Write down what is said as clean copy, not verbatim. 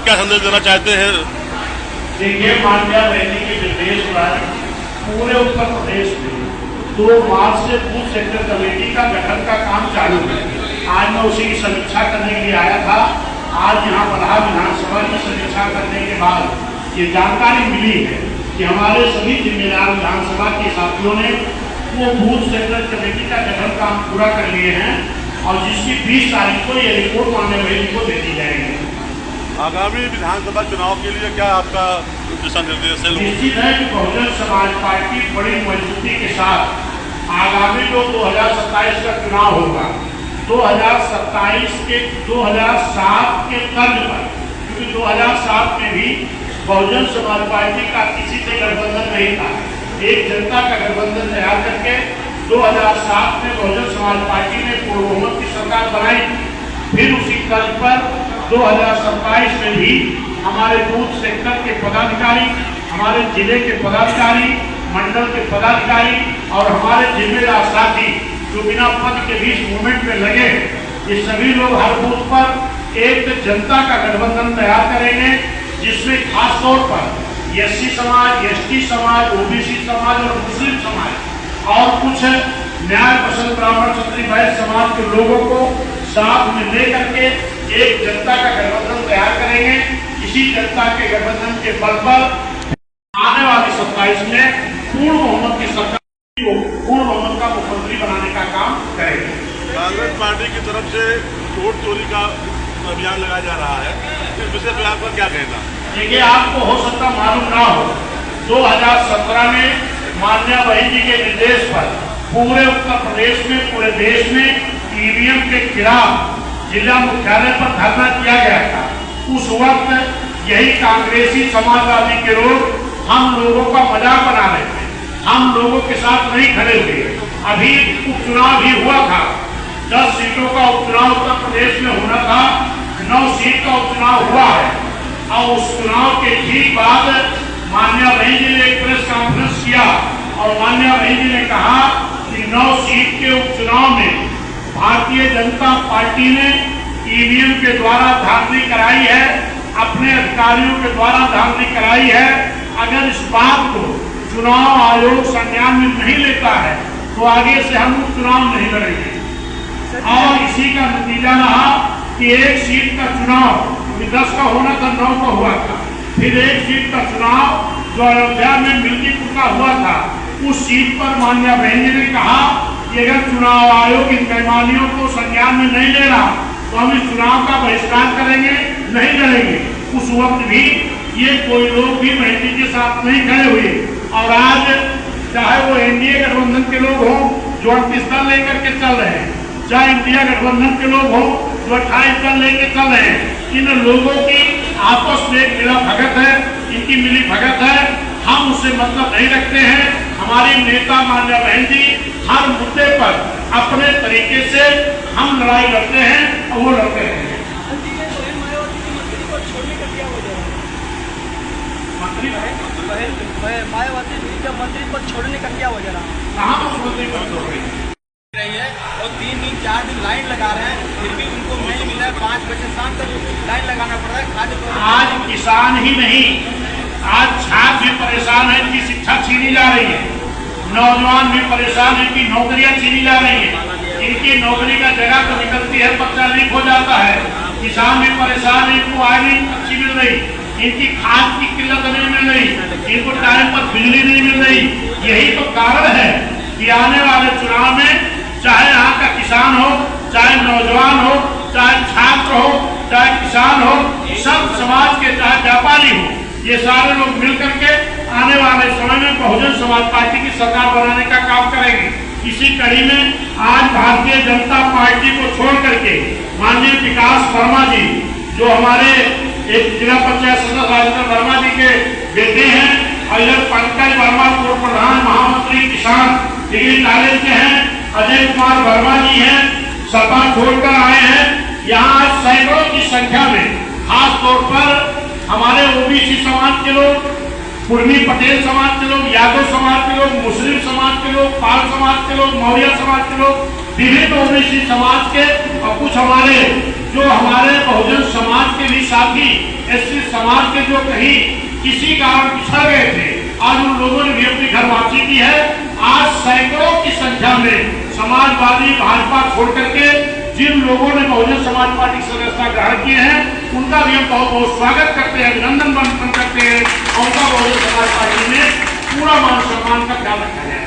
आप क्या संदेश देना चाहते हैं? देखिए, माननीय बहनी के निर्देश पर पूरे उत्तर प्रदेश में 2 मार्च से बूथ सेक्टर कमेटी का गठन का काम चालू है। आज मैं उसी की समीक्षा करने के लिए आया था। आज यहाँ बलहा विधानसभा की समीक्षा करने के बाद ये जानकारी मिली है कि हमारे सभी जिम्मेदार विधानसभा के साथियों ने वो बूथ सेक्टर कमेटी का गठन काम पूरा कर लिए हैं और जिसकी 20 तारीख को ये रिपोर्ट माननीय बहनी को दे दी जाएगी। आगामी विधानसभा चुनाव के लिए क्या आपका दिशा निर्देश है? निश्चित है कि बहुजन समाज पार्टी बड़ी मजबूती के साथ आगामी जो 2027 का चुनाव होगा, 2027 के 2007 के तर्ज पर, क्योंकि 2007 में भी बहुजन समाज पार्टी का किसी से गठबंधन नहीं था। एक जनता का गठबंधन तैयार करके 2007 में बहुजन समाज पार्टी ने पूर्ण बहुमत की सरकार बनाई। फिर उसी तर्ज पर 2027 में भी हमारे बूथ सेक्टर के पदाधिकारी, हमारे जिले के पदाधिकारी, मंडल के पदाधिकारी और हमारे जिम्मेदार साथी जो बिना पद के बीच मूवमेंट में लगे, ये सभी लोग हर बूथ पर एक जनता का गठबंधन तैयार करेंगे, जिसमें खास तौर पर एससी समाज, एसटी समाज, ओबीसी समाज और मुस्लिम समाज और कुछ न्याय पसंद ब्राह्मण क्षत्रिय वैश्य समाज के लोगों को साथ में लेकर के एक जनता का गठबंधन तैयार करेंगे। इसी जनता के गठबंधन के बल पर आने वाली 27 में पूर्ण बहुमत की सरकार को पूर्ण बहुमत का मुख्यमंत्री बनाने का काम करेंगे। कांग्रेस पार्टी की तरफ से वोट चोरी का अभियान लगाया जा रहा है, इस विषय पर आपका क्या कहना? देखिए, आपको हो सकता मालूम ना हो, 2017 में माननीय बहन जी के निर्देश पर पूरे उत्तर प्रदेश में, पूरे देश में ईवीएम के खिलाफ जिला मुख्यालय पर धरना किया गया था। उस वक्त यही कांग्रेसी समाजवादी के लोग हम लोगों का मजाक बना रहे थे, हम लोगों के साथ नहीं खड़े हुए। अभी उपचुनाव भी हुआ था, 10 सीटों का उपचुनाव उत्तर प्रदेश में होना था, 9 सीट का उपचुनाव हुआ है और उस चुनाव के ठीक बाद माननीय बहन जी ने एक प्रेस कॉन्फ्रेंस किया और माननीय बहन जी ने कहा कि 9 सीट के उपचुनाव में भारतीय जनता पार्टी ने ईवीएम के द्वारा धांधली कराई है, अपने अधिकारियों के द्वारा धांधली कराई है। अगर इस बात को चुनाव आयोग संज्ञान में नहीं लेता है तो आगे से हम चुनाव नहीं लड़ेंगे। और इसी का नतीजा रहा कि एक सीट का चुनाव 10 का होना था, 9 का हुआ था। फिर एक सीट का चुनाव जो अयोध्या में मिल्कीपुर का हुआ था, उस सीट पर माननीय बहन जी ने कहा कि अगर चुनाव आयोग इन बेईमानियों को संज्ञान में नहीं ले रहा तो हम इस चुनाव का बहिष्कार करेंगे, नहीं लड़ेंगे। उस वक्त भी ये कोई लोग भी बहन जी के साथ नहीं खड़े हुए और आज चाहे वो एनडीए गठबंधन के लोग हों जो 38 दल लेकर के चल रहे हैं, चाहे इंडिया गठबंधन के लोग हों जो 28 दल लेकर चल रहे हैं, इन लोगों की आपस में एक मिला भगत है, इनकी मिली भगत है। हम उससे मतलब नहीं रखते हैं। हमारी नेता माननीय बहन जी हर मुद्दे पर अपने तरीके से हम लड़ाई लड़ते हैं और वो लड़ते हैं। मायावती जब मंत्री पद छोड़ने का क्या वजह रहा? कहाँ मुख्यमंत्री पद छोड़ रही है और 3 दिन 4 दिन लाइन लगा रहे हैं, फिर भी उनको नहीं मिला है। 5 बजे शाम तक लाइन लगाना पड़ रहा है। खाद्य आज किसान ही नहीं, आज छात्र भी परेशान है कि शिक्षा छीनी जा रही है, नौजवान भी परेशान है कि नौकरियां छीनी जा रही है, इनकी नौकरी का जगह तो निकलती है, पर्चा लीक हो जाता है। किसान भी परेशान है, इनको आय नहीं अच्छी मिल रही, इनकी खाद की किल्लत नहीं मिल रही, इनको टाइम पर बिजली नहीं मिल रही। यही तो कारण है कि आने वाले चुनाव में चाहे यहाँ का किसान हो, चाहे नौजवान हो, चाहे छात्र हो, चाहे किसान हो, सब समाज के, चाहे व्यापारी हो, ये सारे लोग मिलकर के आने वाले समय में बहुजन समाज पार्टी की सरकार बनाने का काम करेंगे। इसी कड़ी में आज भारतीय जनता पार्टी को छोड़ करके माननीय विकास वर्मा जी, जो हमारे एक जिला पंचायत सदस्य राजेंद्र वर्मा जी के बेटे हैं, और इधर पंकज वर्मा पूर्व प्रधान महामंत्री किसान डिग्री कॉलेज के हैं, अजय कुमार वर्मा जी हैं, सपा छोड़कर आए हैं। यहाँ सैकड़ों की संख्या में खास तौर पर हमारे ओबीसी समाज के लोग, कुर्मी पटेल समाज के लोग, यादव समाज के लोग, मुस्लिम समाज के लोग, पाल समाज के लोग, मौर्य समाज के लोग, विभिन्न ओबीसी समाज के और कुछ हमारे जो हमारे बहुजन समाज के भी साथी एससी समाज के जो कहीं किसी कारण पिछड़ गए थे, आज उन लोगों ने भी अपनी घर वापसी की है। आज सैकड़ों की संख्या में समाजवादी भाजपा छोड़ करके जिन लोगों ने बहुजन समाज पार्टी की सदस्यता ग्रहण किए हैं, उनका भी हम बहुत बहुत स्वागत करते हैं, अभिनंदन करते हैं। और उनका बहुजन समाज पार्टी में पूरा मान सम्मान का ख्याल रखा जाए।